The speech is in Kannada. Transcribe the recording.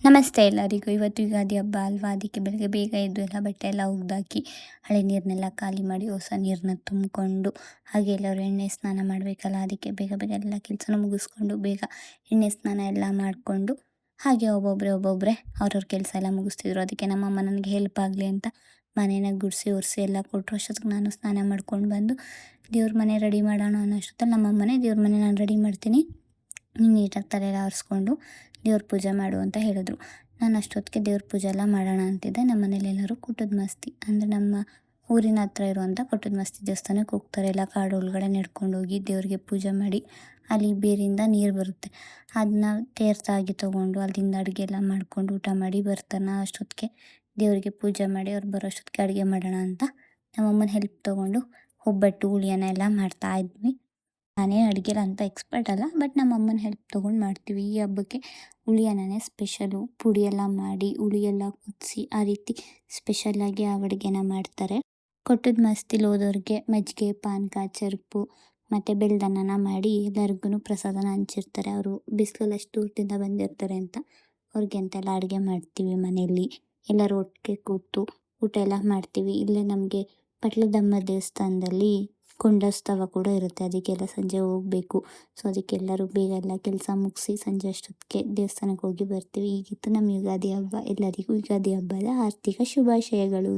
ನಮಸ್ತೆ ಎಲ್ಲರಿಗೂ. ಇವತ್ತು ಯುಗಾದಿ ಹಬ್ಬ ಅಲ್ವಾ, ಅದಕ್ಕೆ ಬೆಳಗ್ಗೆ ಬೇಗ ಎದ್ದು ಎಲ್ಲ ಬಟ್ಟೆ ಎಲ್ಲ ಒಗ್ದಾಕಿ ಹಳೆ ನೀರನ್ನೆಲ್ಲ ಖಾಲಿ ಮಾಡಿ ಹೊಸ ನೀರನ್ನ ತುಂಬಿಕೊಂಡು, ಹಾಗೆ ಎಲ್ಲರೂ ಎಣ್ಣೆ ಸ್ನಾನ ಮಾಡಬೇಕಲ್ಲ, ಅದಕ್ಕೆ ಬೇಗ ಬೇಗ ಎಲ್ಲ ಕೆಲಸನ ಮುಗಿಸ್ಕೊಂಡು ಬೇಗ ಎಣ್ಣೆ ಸ್ನಾನ ಎಲ್ಲ ಮಾಡಿಕೊಂಡು, ಹಾಗೆ ಒಬ್ಬೊಬ್ಬರೇ ಅವ್ರವ್ರ ಕೆಲಸ ಎಲ್ಲ ಮುಗಿಸ್ತಿದ್ರು. ಅದಕ್ಕೆ ನಮ್ಮಮ್ಮ ನನಗೆ ಹೆಲ್ಪ್ ಆಗಲಿ ಅಂತ ಮನೇನ ಗುಡಿಸಿ ಒರೆಸಿ ಎಲ್ಲ ಕೊಟ್ಟರು. ಅಷ್ಟೊತ್ತಿಗೆ ನಾನು ಸ್ನಾನ ಮಾಡ್ಕೊಂಡು ಬಂದು ದೇವ್ರ ಮನೆ ರೆಡಿ ಮಾಡೋಣ ಅನ್ನೋಷ್ಟೊತ್ತಲ್ಲಿ ನಮ್ಮಮ್ಮನೇ ದೇವ್ರ ಮನೆ ನಾನು ರೆಡಿ ಮಾಡ್ತೀನಿ, ನೀನು ನೀಟಾಗಿ ತಲೆಲ್ಲ ಆರಿಸ್ಕೊಂಡು ದೇವ್ರ ಪೂಜೆ ಮಾಡು ಅಂತ ಹೇಳಿದ್ರು. ನಾನು ಅಷ್ಟೊತ್ತಿಗೆ ದೇವ್ರ ಪೂಜೆ ಎಲ್ಲ ಮಾಡೋಣ ಅಂತಿದ್ದೆ. ನಮ್ಮ ಮನೇಲಿ ಎಲ್ಲರೂ ಕುಟದ ಮಸ್ತಿ ಅಂದರೆ ನಮ್ಮ ಊರಿನ ಹತ್ರ ಇರುವಂಥ ಕುಟದ ಮಸ್ತಿ ದೇವಸ್ಥಾನಕ್ಕೆ ಹೋಗ್ತಾರೆ. ಎಲ್ಲ ಕಾಡು ಒಳಗಡೆ ನಡ್ಕೊಂಡು ಹೋಗಿ ದೇವ್ರಿಗೆ ಪೂಜೆ ಮಾಡಿ, ಅಲ್ಲಿ ಬೇರಿಂದ ನೀರು ಬರುತ್ತೆ, ಅದನ್ನ ತೀರ್ಥಾಗಿ ತೊಗೊಂಡು ಅಲ್ಲಿಂದ ಅಡುಗೆ ಎಲ್ಲ ಮಾಡ್ಕೊಂಡು ಊಟ ಮಾಡಿ ಬರ್ತಾನೆ. ಅಷ್ಟೊತ್ತಿಗೆ ದೇವರಿಗೆ ಪೂಜೆ ಮಾಡಿ ಅವ್ರು ಬರೋ ಅಷ್ಟೊತ್ತಿಗೆ ಅಡುಗೆ ಮಾಡೋಣ ಅಂತ ನಮ್ಮಮ್ಮನ ಹೆಲ್ಪ್ ತೊಗೊಂಡು ಒಬ್ಬಟ್ಟು ಹುಳಿಯನ್ನ ಎಲ್ಲ ಮಾಡ್ತಾಯಿದ್ವಿ. ನಾನೇ ಅಡುಗೆಲ್ಲ ಅಂತ ಎಕ್ಸ್ಪರ್ಟ್ ಅಲ್ಲ, ಬಟ್ ನಮ್ಮ ಅಮ್ಮನ ಹೆಲ್ಪ್ ತೊಗೊಂಡು ಮಾಡ್ತೀವಿ. ಈ ಹಬ್ಬಕ್ಕೆ ಹುಳಿ ಅನ್ನನೇ ಸ್ಪೆಷಲು. ಪುಡಿ ಎಲ್ಲ ಮಾಡಿ ಹುಳಿ ಎಲ್ಲ ಕುದಿಸಿ ಆ ರೀತಿ ಸ್ಪೆಷಲ್ಲಾಗಿ ಆ ಅಡುಗೆನ ಮಾಡ್ತಾರೆ. ಕೊಟ್ಟದ ಮಸ್ತಿಲಿ ಹೋದವ್ರಿಗೆ ಮಜ್ಜಿಗೆ, ಪಾನಕ, ಚರ್ಪು ಮತ್ತು ಬೆಲ್ದನ್ನ ಮಾಡಿ ಎಲ್ಲರಿಗೂ ಪ್ರಸಾದನ ಹಂಚಿರ್ತಾರೆ. ಅವರು ಬಿಸಿಲಲ್ಲಿ ಅಷ್ಟು ದೂರದಿಂದ ಬಂದಿರ್ತಾರೆ ಅಂತ ಅವ್ರಿಗೆ ಅಂತೆಲ್ಲ ಅಡುಗೆ ಮಾಡ್ತೀವಿ ಮನೆಯಲ್ಲಿ. ಎಲ್ಲರೂ ಒಟ್ಟಿಗೆ ಕೂತು ಊಟ ಎಲ್ಲ ಮಾಡ್ತೀವಿ. ಇಲ್ಲೇ ನಮಗೆ ಪಟ್ಲದಮ್ಮ ದೇವಸ್ಥಾನದಲ್ಲಿ ಕೊಂಡೋತ್ಸವ ಕೂಡ ಇರುತ್ತೆ, ಅದಕ್ಕೆಲ್ಲ ಸಂಜೆ ಹೋಗಬೇಕು. ಸೊ ಅದಕ್ಕೆಲ್ಲರೂ ಬೇಗ ಎಲ್ಲ ಕೆಲಸ ಮುಗಿಸಿ ಸಂಜೆ ಅಷ್ಟೊತ್ತಿಗೆ ದೇವಸ್ಥಾನಕ್ಕೆ ಹೋಗಿ ಬರ್ತೀವಿ. ಈಗಿತ್ತು ನಮ್ಮ ಯುಗಾದಿ ಹಬ್ಬ. ಎಲ್ಲರಿಗೂ ಯುಗಾದಿ ಹಬ್ಬದ ಆರ್ಥಿಕ ಶುಭಾಶಯಗಳು.